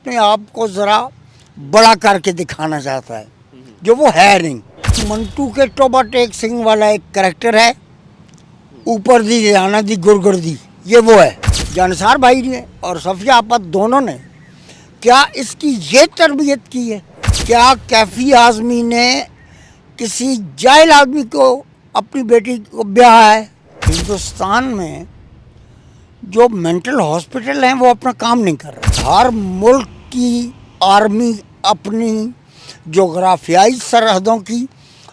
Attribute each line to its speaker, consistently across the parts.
Speaker 1: اپنے آپ کو ذرا بڑا کر کے دکھانا چاہتا ہے جو وہ ہے نہیں. منٹو کے ٹوبا ٹیک سنگھ والا ایک کریکٹر ہے, اوپر دی جانا دی گرگر دی, یہ وہ ہے. جانسار بھائی نے اور صفیہ آپت دونوں نے کیا اس کی یہ تربیت کی ہے؟ کیا کیفی اعظمی نے کسی جاہل آدمی کو اپنی بیٹی کو بیاہا ہے؟ ہندوستان میں جو مینٹل ہاسپٹل ہیں وہ اپنا کام نہیں کر رہے. ہر ملک کی آرمی اپنی جغرافیائی سرحدوں کی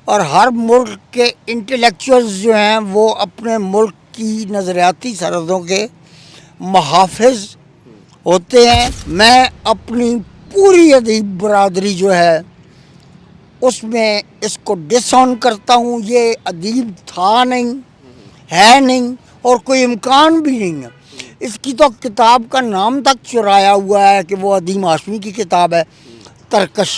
Speaker 1: اور ہر ملک کے انٹلیکچوئلز جو ہیں وہ اپنے ملک کی نظریاتی سرحدوں کے محافظ ہوتے ہیں. میں اپنی پوری ادیب برادری جو ہے اس میں اس کو ڈس آن کرتا ہوں. یہ ادیب تھا نہیں, ہے نہیں, اور کوئی امکان بھی نہیں ہے. اس کی تو کتاب کا نام تک چرایا ہوا ہے کہ وہ عدیم ہاشمی کی کتاب ہے, ترکش.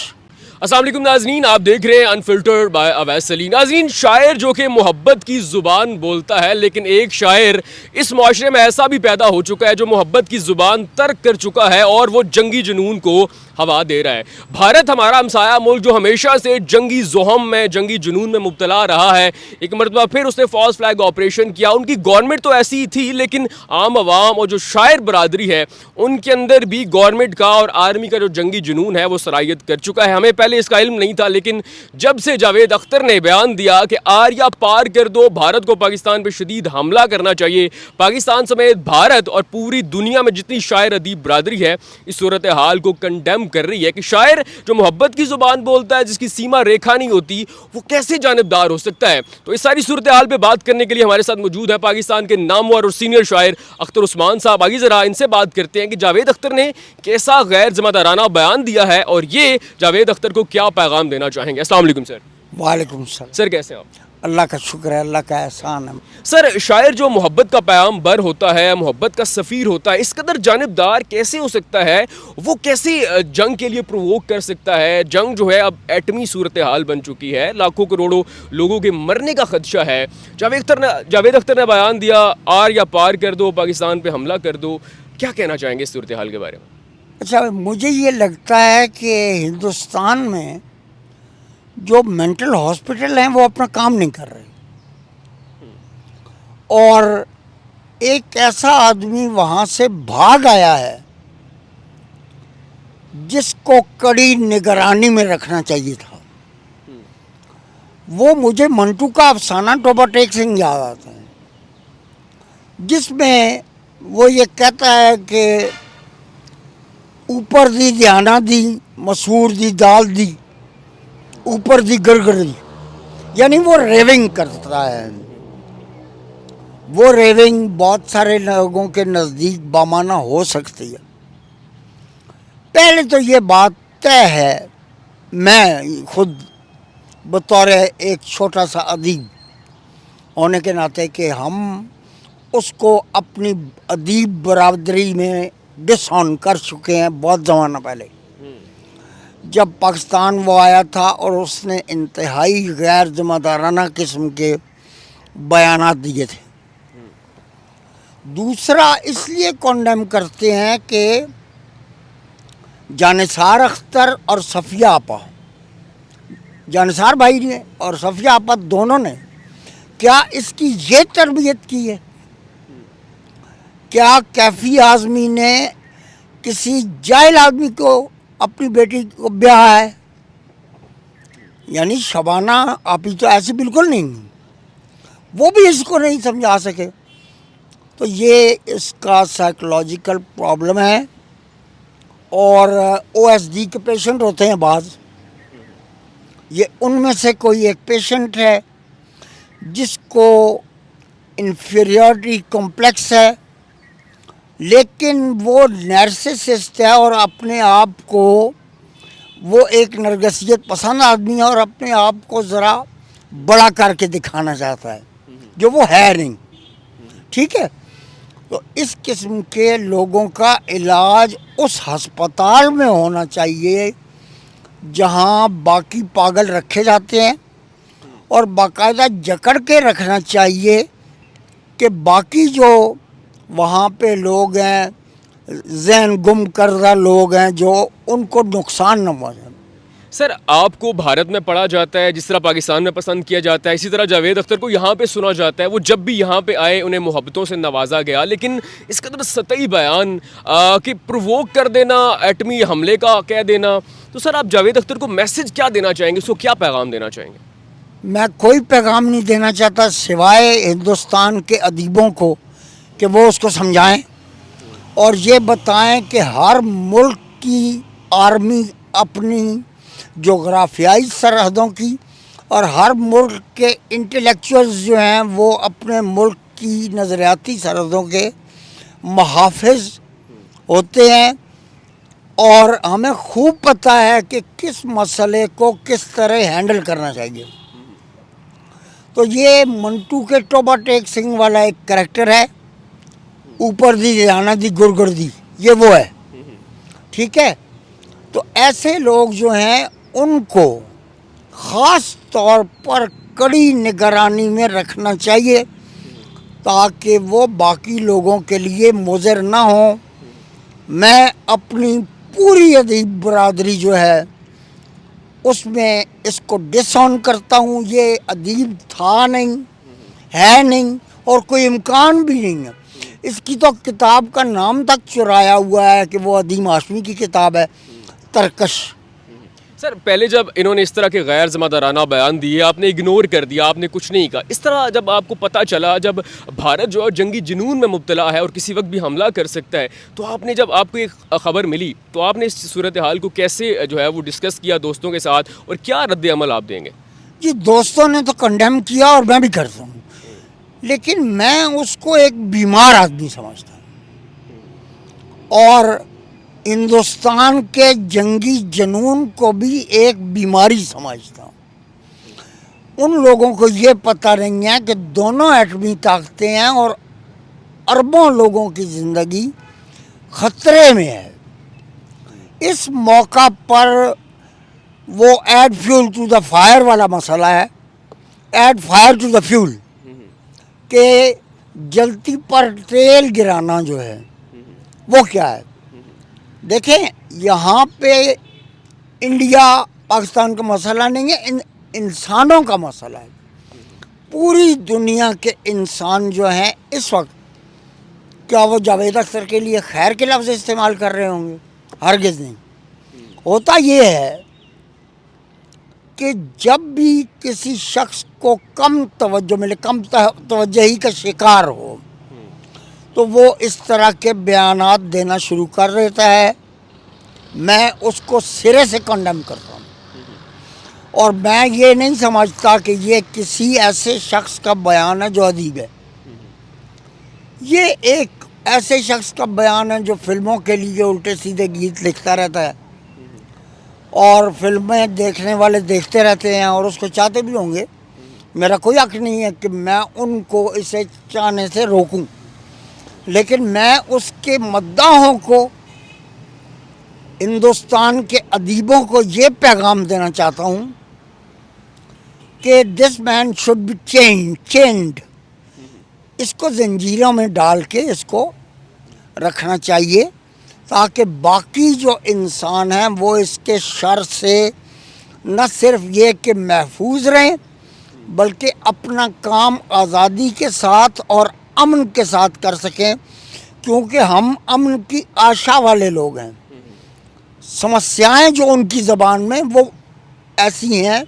Speaker 2: السلام علیکم ناظرین, آپ دیکھ رہے ہیں انفلٹرڈ بائی اویس علی. ناظرین, شاعر جو کہ محبت کی زبان بولتا ہے, لیکن ایک شاعر اس معاشرے میں ایسا بھی پیدا ہو چکا ہے جو محبت کی زبان ترک کر چکا ہے اور وہ جنگی جنون کو ہوا دے رہا ہے. بھارت ہمارا ہمسایہ ملک جو ہمیشہ سے جنگی زحم میں, جنگی جنون میں مبتلا رہا ہے, ایک مرتبہ پھر اس نے فالس فلیگ آپریشن کیا. ان کی گورنمنٹ تو ایسی ہی تھی, لیکن عام عوام اور جو شاعر برادری ہے ان کے اندر بھی گورنمنٹ کا اور آرمی کا جو جنگی جنون ہے وہ سرایت کر چکا ہے. ہمیں پہلے اس کا علم نہیں تھا, لیکن جب سے جاوید اختر نے بیان دیا کہ آریا پار کر دو, بھارت کو پاکستان پہ شدید حملہ کرنا چاہیے, پاکستان سمیت بھارت اور پوری دنیا میں جتنی شاعر ادیب برادری ہے اس صورتحال کو کنڈیم کر رہی ہے کہ شاعر جو محبت کی زبان بولتا ہے, جس کی سیما ریکھا نہیں ہوتی, وہ کیسے جانبدار ہو سکتا ہے. تو اس ساری صورتحال پہ بات کرنے کے لیے ہمارے ساتھ موجود ہے پاکستان کے نامور اور سینئر شاعر اختر عثمان صاحب. آگے ذرا ان سے بات کرتے ہیں کہ جاوید اختر نے کیسا غیر ذمہ دارانہ بیان دیا ہے اور یہ جاوید اختر کو کیا پیغام دینا چاہیں گے. السلام علیکم سر.
Speaker 1: وعلیکم السلام.
Speaker 2: سر کیسے ہیں آپ؟
Speaker 1: اللہ کا شکر ہے, اللہ کا احسان ہے.
Speaker 2: سر, شاعر جو محبت کا پیام بر ہوتا ہے, محبت کا سفیر ہوتا ہے, اس قدر جانبدار کیسے ہو سکتا ہے؟ وہ کیسے جنگ کے لیے پرووک کر سکتا ہے؟ جنگ جو ہے اب ایٹمی صورتحال بن چکی ہے, لاکھوں کروڑوں لوگوں کے مرنے کا خدشہ ہے. جاوید اختر نے بیان دیا آر یا پار کر دو, پاکستان پہ حملہ کر دو. کیا کہنا چاہیں گے اس صورتحال کے بارے میں؟
Speaker 1: اچھا, مجھے یہ لگتا ہے کہ ہندوستان میں جو مینٹل ہاسپٹل ہیں وہ اپنا کام نہیں کر رہے, اور ایک ایسا آدمی وہاں سے بھاگ آیا ہے جس کو کڑی نگرانی میں رکھنا چاہیے تھا. وہ مجھے منٹو کا افسانہ ٹوبا ٹیک سنگھ یاد آتا ہے, جس میں وہ یہ کہتا ہے کہ اوپر دی دھیانا دی, مسور دی دال دی, اوپر دی گرگر دی. یعنی وہ ریونگ کرتا ہے. وہ ریونگ بہت سارے لوگوں کے نزدیک بامانہ ہو سکتی ہے. پہلے تو یہ بات طے ہے, میں خود بطور ایک چھوٹا سا ادیب ہونے کے ناطے, کہ ہم اس کو اپنی ادیب برادری میں ڈس آن کر چکے ہیں بہت زمانہ پہلے, جب پاکستان وہ آیا تھا اور اس نے انتہائی غیر ذمہ دارانہ قسم کے بیانات دیے تھے. دوسرا اس لیے کنڈیم کرتے ہیں کہ جانسار اختر اور صفیہ آپا, جانسار بھائی نے اور صفیہ آپت دونوں نے کیا اس کی یہ تربیت کی ہے؟ کیا کیفی اعظمی نے کسی جاہل آدمی کو اپنی بیٹی کو بیاہا ہے؟ یعنی شبانہ آپی تو ایسی بالکل نہیں, وہ بھی اس کو نہیں سمجھا سکے. تو یہ اس کا سائیکولوجیکل پرابلم ہے. اور او ایس ڈی کے پیشنٹ ہوتے ہیں بعض, یہ ان میں سے کوئی ایک پیشنٹ ہے جس کو انفیریورٹی کمپلیکس ہے, لیکن وہ نارسسسٹ ہے اور اپنے آپ کو وہ ایک نرگسیت پسند آدمی ہے اور اپنے آپ کو ذرا بڑا کر کے دکھانا چاہتا ہے جو وہ ہے نہیں. ٹھیک ہے, تو اس قسم کے لوگوں کا علاج اس ہسپتال میں ہونا چاہیے جہاں باقی پاگل رکھے جاتے ہیں, اور باقاعدہ جکڑ کے رکھنا چاہیے کہ باقی جو وہاں پہ لوگ ہیں ذہن گم کردہ لوگ ہیں جو ان کو نقصان نہ پہنچے.
Speaker 2: سر آپ کو بھارت میں پڑھا جاتا ہے جس طرح پاکستان میں پسند کیا جاتا ہے، اسی طرح جاوید اختر کو یہاں پہ سنا جاتا ہے. وہ جب بھی یہاں پہ آئے انہیں محبتوں سے نوازا گیا، لیکن اس قدر سطحی بیان کہ پرووک کر دینا، ایٹمی حملے کا کہہ دینا، تو سر آپ جاوید اختر کو میسج کیا دینا چاہیں گے، اس کو کیا پیغام دینا چاہیں گے؟
Speaker 1: میں کوئی پیغام نہیں دینا چاہتا سوائے ہندوستان کے ادیبوں کو کہ وہ اس کو سمجھائیں اور یہ بتائیں کہ ہر ملک کی آرمی اپنی جغرافیائی سرحدوں کی اور ہر ملک کے انٹلیکچوئلز جو ہیں وہ اپنے ملک کی نظریاتی سرحدوں کے محافظ ہوتے ہیں، اور ہمیں خوب پتہ ہے کہ کس مسئلے کو کس طرح ہینڈل کرنا چاہیے. تو یہ منٹو کے ٹوبا ٹیک سنگھ والا ایک کریکٹر ہے، اوپر دی جانا دی گرگردی، یہ وہ ہے. ٹھیک ہے، تو ایسے لوگ جو ہیں ان کو خاص طور پر کڑی نگرانی میں رکھنا چاہیے تاکہ وہ باقی لوگوں کے لیے مضر نہ ہوں. میں اپنی پوری ادیب برادری جو ہے اس میں اس کو ڈس آن کرتا ہوں. یہ ادیب تھا نہیں، ہے نہیں، اور کوئی امکان بھی نہیں ہے. اس کی تو کتاب کا نام تک چرایا ہوا ہے کہ وہ ادیم ہاشمی کی کتاب ہے، ترکش.
Speaker 2: سر پہلے جب انہوں نے اس طرح کے غیر ذمہ دارانہ بیان دیے، آپ نے اگنور کر دیا، آپ نے کچھ نہیں کہا. اس طرح جب آپ کو پتہ چلا جب بھارت جو ہے جنگی جنون میں مبتلا ہے اور کسی وقت بھی حملہ کر سکتا ہے، تو آپ نے جب آپ کو ایک خبر ملی تو آپ نے اس صورتحال کو کیسے جو ہے وہ ڈسکس کیا دوستوں کے ساتھ، اور کیا رد عمل آپ دیں گے؟
Speaker 1: جی دوستوں نے تو کنڈیم کیا اور میں بھی کرتا ہوں، لیکن میں اس کو ایک بیمار آدمی سمجھتا ہوں اور ہندوستان کے جنگی جنون کو بھی ایک بیماری سمجھتا ہوں. ان لوگوں کو یہ پتہ نہیں ہے کہ دونوں ایٹمی طاقتیں ہیں اور اربوں لوگوں کی زندگی خطرے میں ہے. اس موقع پر وہ add fuel to the fire والا مسئلہ ہے، add fire to the fuel, کہ جلتی پر تیل گرانا جو ہے وہ کیا ہے. دیکھیں یہاں پہ انڈیا پاکستان کا مسئلہ نہیں ہے، انسانوں کا مسئلہ ہے. پوری دنیا کے انسان جو ہیں اس وقت، کیا وہ جاوید اختر کے لیے خیر کے لفظ استعمال کر رہے ہوں گے؟ ہرگز نہیں. ہوتا یہ ہے کہ جب بھی کسی شخص کو کم توجہ ملے، کم توجہی کا شکار ہو، تو وہ اس طرح کے بیانات دینا شروع کر دیتا ہے. میں اس کو سرے سے کنڈیم کرتا ہوں اور میں یہ نہیں سمجھتا کہ یہ کسی ایسے شخص کا بیان ہے جو ادیب ہے. یہ ایک ایسے شخص کا بیان ہے جو فلموں کے لیے الٹے سیدھے گیت لکھتا رہتا ہے اور فلمیں دیکھنے والے دیکھتے رہتے ہیں اور اس کو چاہتے بھی ہوں گے. میرا کوئی حق نہیں ہے کہ میں ان کو اسے چاہنے سے روکوں، لیکن میں اس کے مداحوں کو، ہندوستان کے ادیبوں کو یہ پیغام دینا چاہتا ہوں کہ دس مین شوڈ بی چینڈ. اس کو زنجیروں میں ڈال کے اس کو رکھنا چاہیے تاکہ باقی جو انسان ہیں وہ اس کے شر سے نہ صرف یہ کہ محفوظ رہیں بلکہ اپنا کام آزادی کے ساتھ اور امن کے ساتھ کر سکیں، کیونکہ ہم امن کی آشا والے لوگ ہیں. سمسیائیں جو ان کی زبان میں وہ ایسی ہیں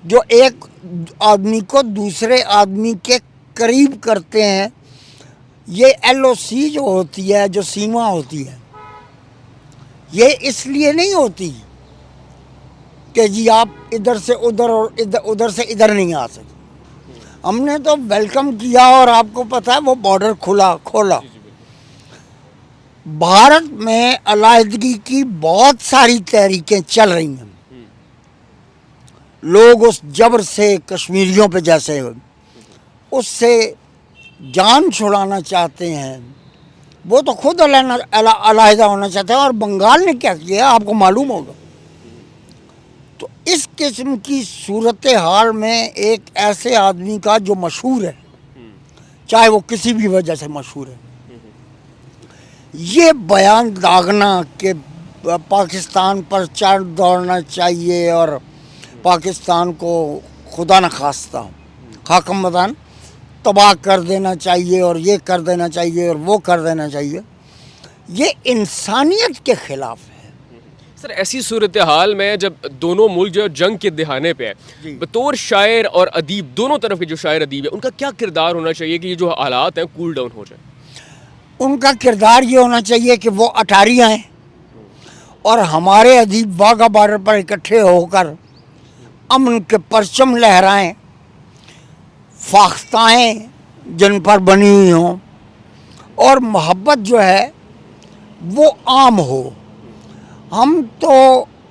Speaker 1: جو ایک آدمی کو دوسرے آدمی کے قریب کرتے ہیں. یہ LOC جو ہوتی ہے، جو سیما ہوتی ہے، یہ اس لیے نہیں ہوتی کہ جی آپ ادھر سے ادھر اور ادھر سے ادھر نہیں آ سکتے. ہم نے تو ویلکم کیا اور آپ کو پتہ ہے وہ بارڈر کھولا. بھارت میں علیحدگی کی بہت ساری تحریکیں چل رہی ہیں. لوگ اس جبر سے کشمیریوں پہ جیسے اس سے جان چھڑانا چاہتے ہیں، وہ تو خود علیحدہ ہونا چاہتے ہیں. اور بنگال نے کیا کیا آپ کو معلوم ہوگا. تو اس قسم کی صورتحال میں ایک ایسے آدمی کا جو مشہور ہے، چاہے وہ کسی بھی وجہ سے مشہور ہے، یہ بیان داغنا کہ پاکستان پر چڑھ دوڑنا چاہیے اور پاکستان کو خدا نخواستہ خاکم مدان تباہ کر دینا چاہیے اور یہ کر دینا چاہیے اور وہ کر دینا چاہیے، یہ انسانیت کے خلاف ہے۔
Speaker 2: سر ایسی صورتحال میں جب دونوں ملک جو جنگ کے دہانے پہ ہے، بطور شاعر اور ادیب، دونوں طرف کے جو شاعر ادیب ہیں، ان کا کیا کردار ہونا چاہیے کہ یہ جو حالات ہیں کول ڈاؤن ہو جائیں؟
Speaker 1: ان کا کردار یہ ہونا چاہیے کہ وہ اٹاری آئیں اور ہمارے ادیب واگا بارڈر پر اکٹھے ہو کر امن کے پرچم لہرائیں، فاختائیں جن پر بنی ہوئی ہوں، اور محبت جو ہے وہ عام ہو۔ ہم تو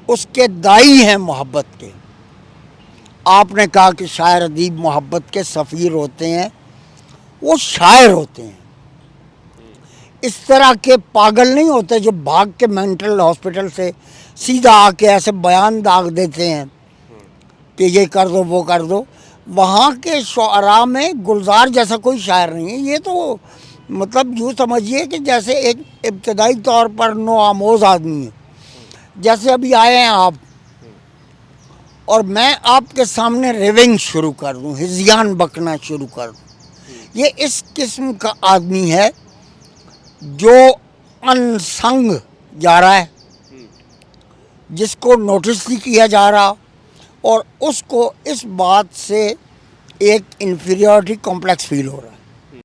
Speaker 1: اس کے دائی ہیں محبت کے۔ آپ نے کہا کہ شاعر ادیب محبت کے سفیر ہوتے ہیں، وہ شاعر ہوتے ہیں، اس طرح کے پاگل نہیں ہوتے جو بھاگ کے مینٹل ہاسپٹل سے سیدھا آ کے ایسے بیان داغ دیتے ہیں کہ یہ کر دو وہ کر دو۔ وہاں کے شعراء میں گلزار جیسا کوئی شاعر نہیں ہے۔ یہ تو مطلب یوں سمجھیے کہ جیسے ایک ابتدائی طور پر نو آموز آدمی ہے، جیسے ابھی آئے ہیں آپ اور میں آپ کے سامنے ریونگ شروع کر دوں، ہذیان بکنا شروع کر دوں، یہ اس قسم کا آدمی ہے جو انسنگ جا رہا ہے، جس کو نوٹس نہیں کیا جا رہا، اور اس کو اس بات سے ایک انفیریورٹی کمپلیکس فیل ہو رہا ہے۔